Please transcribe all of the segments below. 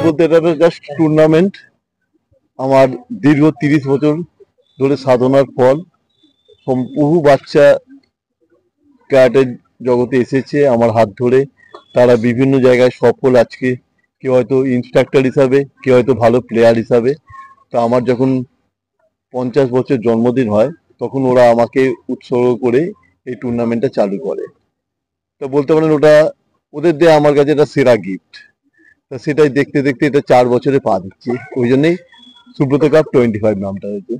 বলতে এটা just tournament. আমার দীর্ঘ 30 বছর ধরে সাধনার ফল। বহু বাচ্চা ক্যারাটের জগতে এসেছে আমার হাত ধরে, তারা বিভিন্ন জায়গায় সফল। আজকে কেউ হয়তো ইনস্ট্রাক্টর হিসাবে, কেউ হয়তো ভালো প্লেয়ার হিসাবে। তো আমার যখন 50 বছর জন্মদিন হয় তখন ওরা আমাকে উৎসর্গ করে এই টুর্নামেন্টটা চালু করে। তো বলতে পারেন ওটা ওদের দেয়া আমার কাছে এটা সেরা গিফট। তা সেটাই দেখতে দেখতে এটা 4 বছরে পা দিচ্ছি। ওই জন্যই সুব্রত কাপ 25 নামটা হয়েছে।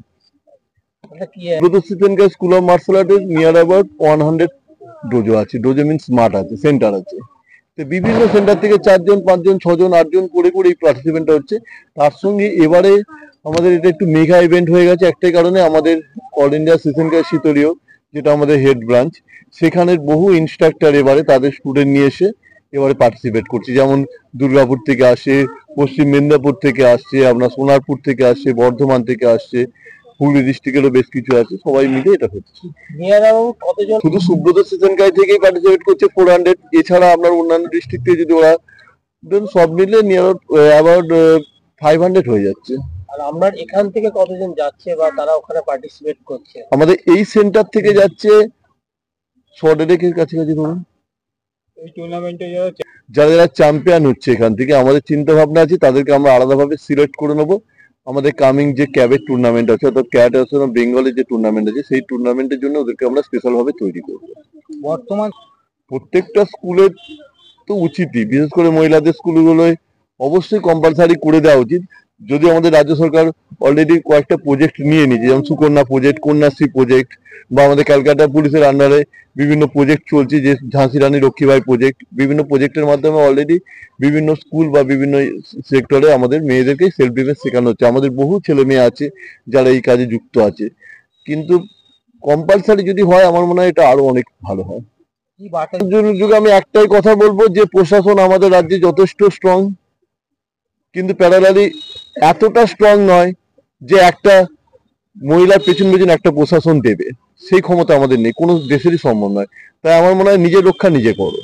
সুব্রত সিজনকার স্কুল অফ মার্শাল আর্টের নিয়ার অ্যাবাউট 100 ডোজো আছে। ডোজো মিনস মাঠ আছে, সেন্টার আছে। তো বিভিন্ন সেন্টার থেকে 4 জন 5 জন 6 জন 8 জন করে করে এই পার্টিসিপেন্টটা হচ্ছে। তার সঙ্গে এবারে আমাদের এটা একটু মেগা ইভেন্ট হয়ে গেছে একটাই কারণে, আমাদের অল ইন্ডিয়া সিজনকার শীতলীয় যেটা আমাদের হেড ব্রাঞ্চ, সেখানের বহু ইনস্ট্রাক্টর এবারে তাদের স্টুডেন্ট নিয়ে এসে এবারে পার্টিসিপেট করছে। যেমন দুর্গাপুর থেকে আসে, পশ্চিম মেদিনীপুর থেকে আসছে, আপনার সোনারপুর থেকে আসছে, বর্ধমান থেকে আসছে, হুগলি ডিস্ট্রিক্টেরও বেশ কিছু আছে। সবাই মিলে এটা হচ্ছে। শুধু সুব্রত সিজনকার থেকেই পার্টিসিপেট করছে 400। এছাড়া আপনার অন্যান্য ডিস্ট্রিক্ট থেকে যদি ওরা সব মিলে নিয়ার অ্যাবাউট 500 হয়ে যাচ্ছে। আর আপনার এখান থেকে কতজন যাচ্ছে বা তারা ওখানে পার্টিসিপেট করছে? আমাদের এই সেন্টার থেকে যাচ্ছে 100 কাছাকাছি ধরুন। এই টুর্নামেন্টে যারা যারা চ্যাম্পিয়ন হচ্ছে এখান থেকে, আমাদের চিন্তা ভাবনা আছে তাদেরকে আমরা আলাদাভাবে সিলেক্ট করে নেবো। আমাদের কামিং যে ক্যাবের টুর্নামেন্ট আছে, অর্থাৎ ক্যাট অ্যাসোসিয়েশন বেঙ্গলের যে টুর্নামেন্ট আছে, সেই টুর্নামেন্টের জন্য ওদেরকে আমরা স্পেশাল ভাবে তৈরি করবো। বর্তমান প্রত্যেকটা স্কুলের তো উচিতই, বিশেষ করে মহিলাদের স্কুলগুলোয় অবশ্যই কম্পালসারি করে দেওয়া উচিত। যদি আমাদের রাজ্য সরকার অলরেডি কয়েকটা প্রজেক্ট নিয়ে নিয়েছে, যেমন সুকন্যা প্রজেক্ট, কন্যাশ্রী প্রজেক্ট, বা আমাদের ক্যালকাটা পুলিশের আন্ডারে বিভিন্ন প্রজেক্ট চলছে, যে ঝাঁসি রানী লক্ষ্মীবাই প্রজেক্ট, বিভিন্ন প্রজেক্টের মাধ্যমে অলরেডি বিভিন্ন স্কুল বা বিভিন্ন সেক্টরে আমাদের মেয়েদেরকে সেলফ ডিফেন্স শেখানো হচ্ছে। আমাদের বহু ছেলে মেয়ে আছে যারা এই কাজে যুক্ত আছে, কিন্তু কম্পালসারি যদি হয় আমার মনে হয় এটা আরো অনেক ভালো হয়। যুগে আমি একটাই কথা বলবো যে প্রশাসন আমাদের রাজ্যে যথেষ্ট স্ট্রং, কিন্তু প্যারালালি এতটা স্ট্রং নয় যে একটা মহিলার পেছন পেছন একটা প্রশাসন দেবে, সেই ক্ষমতা আমাদের নেই, কোনো দেশেরই সম্ভব নয়। তাই আমার মনে হয় নিজের রক্ষা নিজে করো,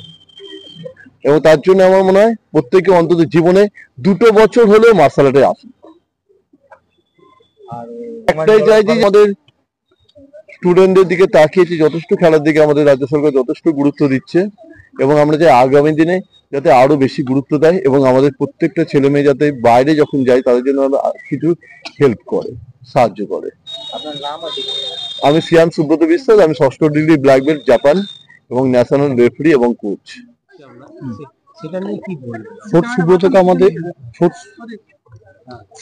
এবং তার জন্য আমার মনে হয় প্রত্যেকে অন্তত জীবনে 2 বছর হলেও মার্শাল আর্টে আসুন। একটাই চাই যে আমাদের স্টুডেন্টদের দিকে তাকিয়েছি, যথেষ্ট খেলার দিকে আমাদের রাজ্য সরকার যথেষ্ট গুরুত্ব দিচ্ছে, এবং আমরা চাই আগামী দিনে যাতে আরো বেশি গুরুত্ব দেয়, এবং আমাদের প্রত্যেকটা ছেলে মেয়ে যাতে বাইরে যখন যায় তাদের জন্য কিছু হেল্প করে, সাহায্য করে। আমি সিয়ান সুব্রত বিশ্বাস, আমি 6ষ্ঠ ডিগ্রি ব্ল্যাক বেল্ট জাপান এবং ন্যাশনাল রেফারি এবং কোচ। ফোর্থ সুব্রত কাপ আমাদের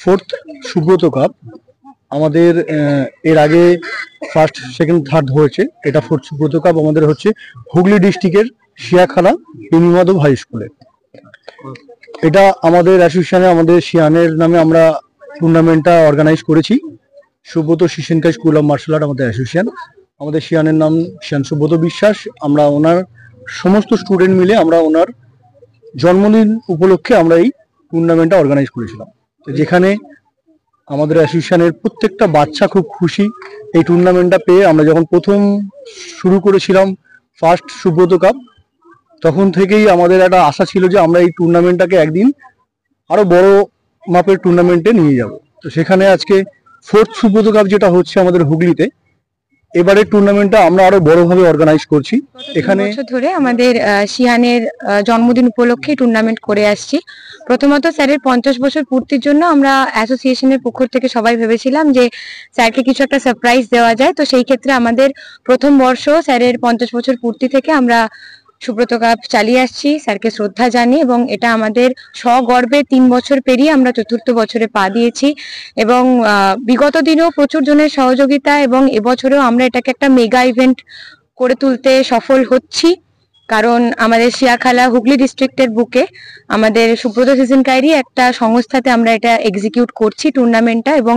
ফোর্থ সুব্রত কাপ আমাদের এর আগে ফার্স্ট সেকেন্ড থার্ড হয়েছে। এটা ফোর্থ সুব্রত কাপ আমাদের হচ্ছে হুগলি ডিস্ট্রিক্টের শিয়াখালা প্রেমীমাধব হাই স্কুলে। এটা আমাদের অ্যাসোসিয়েশনে, আমাদের শিয়ানের নামে আমরা টুর্নামেন্টটা অর্গানাইজ করেছি। সুব্রত সিসেনকা স্কুল অফ মার্শাল আর্ট আমাদের অ্যাসোসিয়েশন। আমাদের শিয়ানের নাম শিয়ান সুব্রত বিশ্বাস। আমরা ওনার সমস্ত স্টুডেন্ট মিলে আমরা ওনার জন্মদিন উপলক্ষে আমরা এই টুর্নামেন্টটা অর্গানাইজ করেছিলাম, যেখানে আমাদের অ্যাসোসিয়েশনের প্রত্যেকটা বাচ্চা খুব খুশি এই টুর্নামেন্টটা পেয়ে। আমরা যখন প্রথম শুরু করেছিলাম ফার্স্ট সুব্রত কাপ, তখন থেকেই আমাদের একটা আশা ছিল যে আমরা এই টুর্নামেন্টটাকে একদিন আরো বড় মাপের টুর্নামেন্টে নিয়ে যাব। তো সেখানে আজকে ফোর্থ সুব্রত কাপ যেটা হচ্ছে আমাদের হুগলিতে, এবারে টুর্নামেন্টটা আমরা আরো বড়ভাবে অর্গানাইজ করছি। এখানে বছর ধরে আমাদের শিয়ানের জন্মদিন উপলক্ষে টুর্নামেন্ট করে আসছি। প্রথমত স্যারের 50 বছর পূর্তির জন্য আমরা অ্যাসোসিয়েশনের পক্ষ থেকে সবাই ভেবেছিলাম যে স্যারকে কিছু একটা সারপ্রাইজ দেওয়া যায়। তো সেই ক্ষেত্রে আমাদের প্রথম বর্ষ স্যারের 50 বছর পূর্তি থেকে আমরা সুব্রত কাপ চালিয়ে আসছি, স্যারকে শ্রদ্ধা জানিয়ে, এবং এটা আমাদের সগর্বে 3 বছর পেরিয়ে আমরা 4র্থ বছরে পা দিয়েছি। এবং বিগত দিনেও প্রচুর জনের সহযোগিতা এবং এবছরেও আমরা এটাকে একটা মেগা ইভেন্ট করে তুলতে সফল হচ্ছি, কারণ আমাদের শিয়াখালা হুগলি ডিস্ট্রিক্টের বুকে আমাদের সুব্রত সিজনকারই একটা সংস্থাতে আমরা এটা এক্সিকিউট করছি টুর্নামেন্টটা। এবং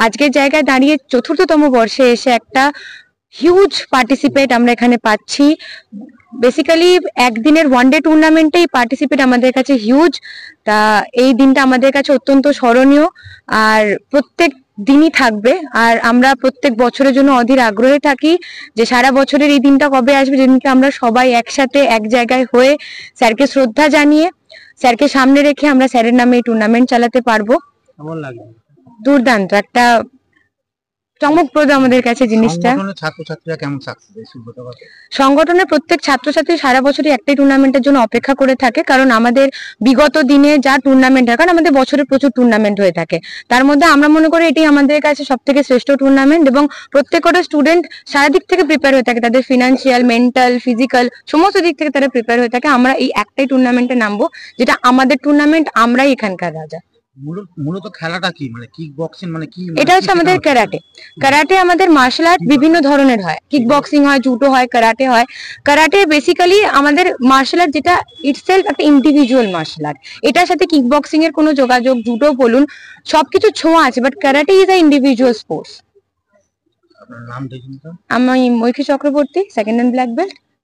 আজকের জায়গায় দাঁড়িয়ে 4র্থতম বর্ষে এসে একটা হিউজ পার্টিসিপেট আমরা এখানে পাচ্ছি। বেসিক্যালি একদিনের ওয়ানডে টুর্নামেন্টেই পার্টিসিপেট আমাদের কাছে হিউজ। তা এই দিনটা আমাদের কাছে অত্যন্ত স্মরণীয় আর প্রত্যেক দিনই থাকবে। আর আমরা প্রত্যেক বছরের জন্য অধীর আগ্রহে থাকি যে সারা বছরের এই দিনটা কবে আসবে, যেদিনকে আমরা সবাই একসাথে এক জায়গায় হয়ে স্যারকে শ্রদ্ধা জানিয়ে স্যারকে সামনে রেখে আমরা স্যারের নামে এই টুর্নামেন্ট চালাতে পারবো। কেমন লাগে? দুর্দান্ত, একটা চমকপ্রদ আমাদের কাছে জিনিসটা। ছাত্রছাত্রীরা কেমন সাকসেস? সংগঠনের প্রত্যেক ছাত্রছাত্রী সারা বছরই একটাই টুর্নামেন্টের জন্য অপেক্ষা করে থাকে, কারণ আমাদের বিগত দিনে যা টুর্নামেন্ট হয়, কারণ আমাদের বছরে প্রচুর টুর্নামেন্ট হয়ে থাকে, তার মধ্যে আমরা মনে করি এটি আমাদের কাছে সব থেকে শ্রেষ্ঠ টুর্নামেন্ট। এবং প্রত্যেকটা স্টুডেন্ট সারা দিক থেকে প্রিপেয়ার হয়ে থাকে, তাদের ফিনান্সিয়াল, মেন্টাল, ফিজিক্যাল সমস্ত দিক থেকে তারা প্রিপেয়ার হয়ে থাকে। আমরা এই একটাই টুর্নামেন্টে নামবো, যেটা আমাদের টুর্নামেন্ট, আমরাই এখানকার রাজা। মূলত খেলাটা কি, মানে কিক বক্সিং, মানে কি? এটা হচ্ছে আমাদের ক্যারাটে। ক্যারাটে আমাদের মার্শাল আর্ট বিভিন্ন ধরনের হয়, কিক বক্সিং হয়, জুডো হয়, ক্যারাটে হয়। ক্যারাটে বেসিক্যালি আমাদের মার্শাল আর্ট, যেটা ইটসেলফ একটা ইন্ডিভিজুয়াল মার্শাল আর্ট। এটার সাথে কিক বক্সিং এর কোনো যোগাযোগ, জুডো বলুন, সবকিছু ছোঁয়া আছে, but karate is a individual sports. আপনার নাম দেখুন তো। আমি Maithi Chakraborty, second hand black belt.